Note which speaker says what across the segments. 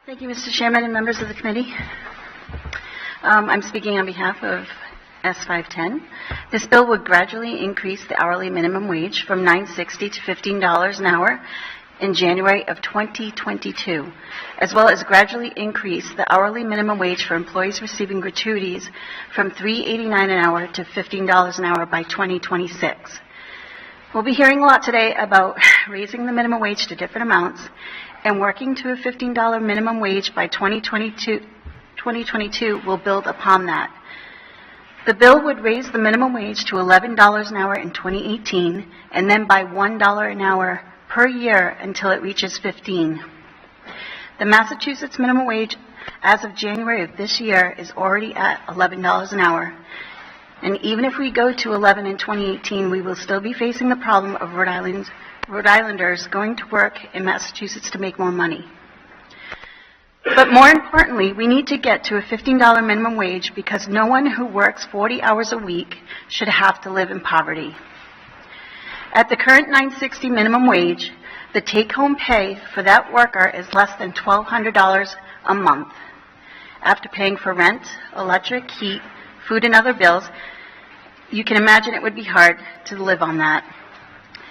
Speaker 1: Thank you, Mr. Chairman and members of the committee. I'm speaking on behalf of S510. This bill would gradually increase the hourly minimum wage from $9.60 to $15 an hour in January of 2022, as well as gradually increase the hourly minimum wage for employees receiving gratuities from $3.89 an hour to $15 an hour by 2026. We'll be hearing a lot today about raising the minimum wage to different amounts and working to a $15 minimum wage by 2022 will build upon that. The bill would raise the minimum wage to $11 an hour in 2018 and then by $1 an hour per year until it reaches $15. The Massachusetts minimum wage as of January of this year is already at $11 an hour. And even if we go to $11 in 2018, we will still be facing the problem of Rhode Islanders going to work in Massachusetts to make more money. But more importantly, we need to get to a $15 minimum wage because no one who works 40 hours a week should have to live in poverty. At the current $9.60 minimum wage, the take-home pay for that worker is less than $1,200 a month. After paying for rent, electric, heat, food, and other bills, you can imagine it would be hard to live on that,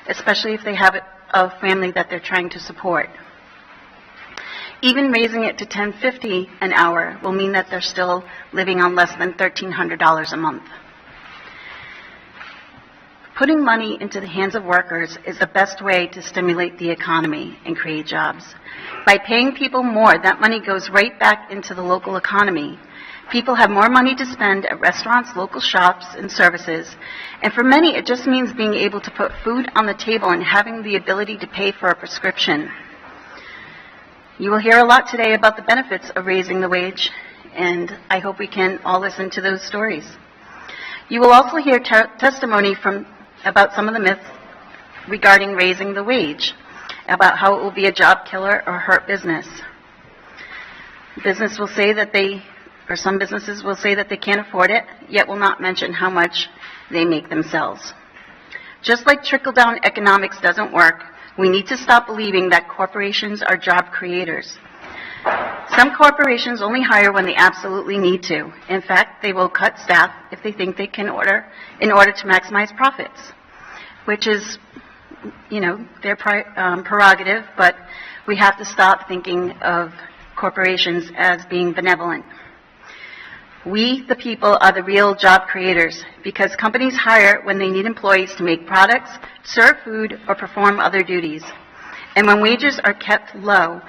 Speaker 1: especially if they have a family that they're trying to support. Even raising it to $10.50 an hour will mean that they're still living on less than $1,300 a month. Putting money into the hands of workers is the best way to stimulate the economy and create jobs. By paying people more, that money goes right back into the local economy. People have more money to spend at restaurants, local shops, and services. And for many, it just means being able to put food on the table and having the ability to pay for a prescription. You will hear a lot today about the benefits of raising the wage, and I hope we can all listen to those stories. You will also hear testimony about some of the myths regarding raising the wage, about how it will be a job killer or hurt business. Some businesses will say that they can't afford it, yet will not mention how much they make themselves. Just like trickle-down economics doesn't work, we need to stop believing that corporations are job creators. Some corporations only hire when they absolutely need to. In fact, they will cut staff if they think they can in order to maximize profits, which is, their prerogative, but we have to stop thinking of corporations as being benevolent. We, the people, are the real job creators because companies hire when they need employees to make products, serve food, or perform other duties. And when wages are kept low,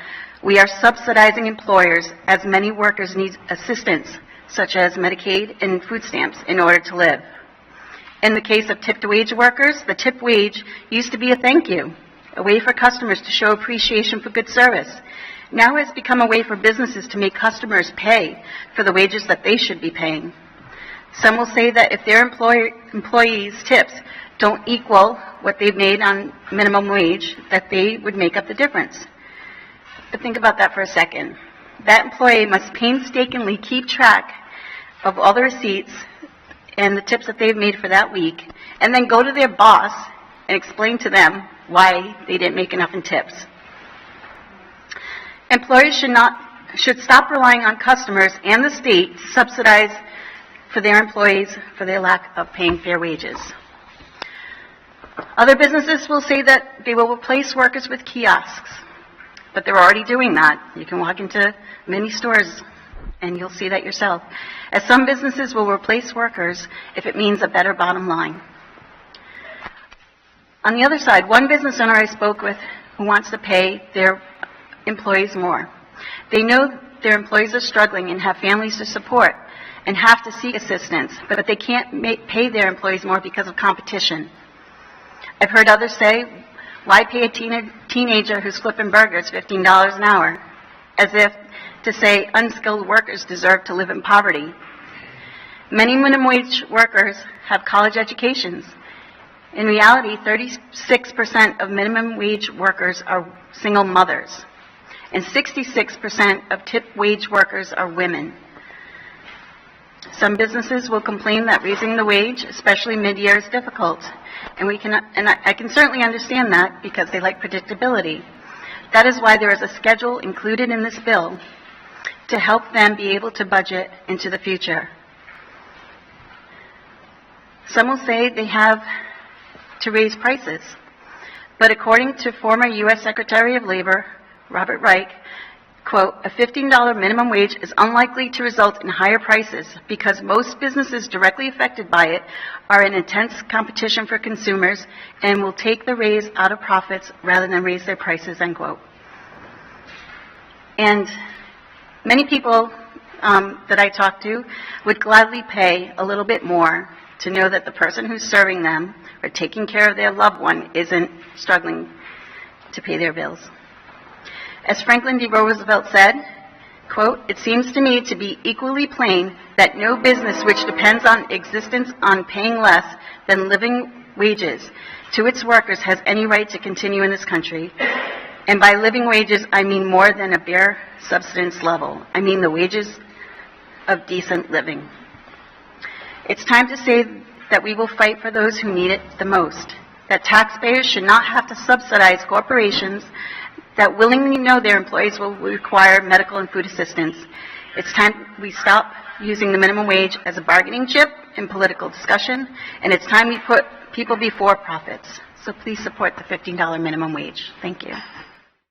Speaker 1: we are subsidizing employers as many workers need assistance, such as Medicaid and food stamps, in order to live. In the case of tipped wage workers, the tip wage used to be a thank you, a way for customers to show appreciation for good service. Now has become a way for businesses to make customers pay for the wages that they should be paying. Some will say that if their employees' tips don't equal what they've made on minimum wage, that they would make up the difference. But think about that for a second. That employee must painstakingly keep track of all the receipts and the tips that they've made for that week, and then go to their boss and explain to them why they didn't make enough in tips. Employers should stop relying on customers and the state to subsidize for their employees for their lack of paying fair wages. Other businesses will say that they will replace workers with kiosks, but they're already doing that. You can walk into many stores and you'll see that yourself. As some businesses will replace workers if it means a better bottom line. On the other side, one business owner I spoke with who wants to pay their employees more. They know their employees are struggling and have families to support and have to seek assistance, but they can't pay their employees more because of competition. I've heard others say, why pay a teenager who's flipping burgers $15 an hour? As if to say unskilled workers deserve to live in poverty. Many minimum wage workers have college educations. In reality, 36% of minimum wage workers are single mothers, and 66% of tip wage workers are women. Some businesses will complain that raising the wage, especially mid-year, is difficult, and I can certainly understand that because they like predictability. That is why there is a schedule included in this bill to help them be able to budget into the future. Some will say they have to raise prices, but according to former U.S. Secretary of Labor, Robert Reich, quote, a $15 minimum wage is unlikely to result in higher prices because most businesses directly affected by it are in intense competition for consumers and will take the raise out of profits rather than raise their prices, end quote. And many people that I talk to would gladly pay a little bit more to know that the person who's serving them or taking care of their loved one isn't struggling to pay their bills. As Franklin D. Roosevelt said, quote, it seems to me to be equally plain that no business which depends on existence on paying less than living wages to its workers has any right to continue in this country. And by living wages, I mean more than a bare subsistence level. I mean the wages of decent living. It's time to say that we will fight for those who need it the most, that taxpayers should not have to subsidize corporations that willingly know their employees will require medical and food assistance. It's time we stop using the minimum wage as a bargaining chip in political discussion, and it's time we put people before profits. So please support the $15 minimum wage. Thank you.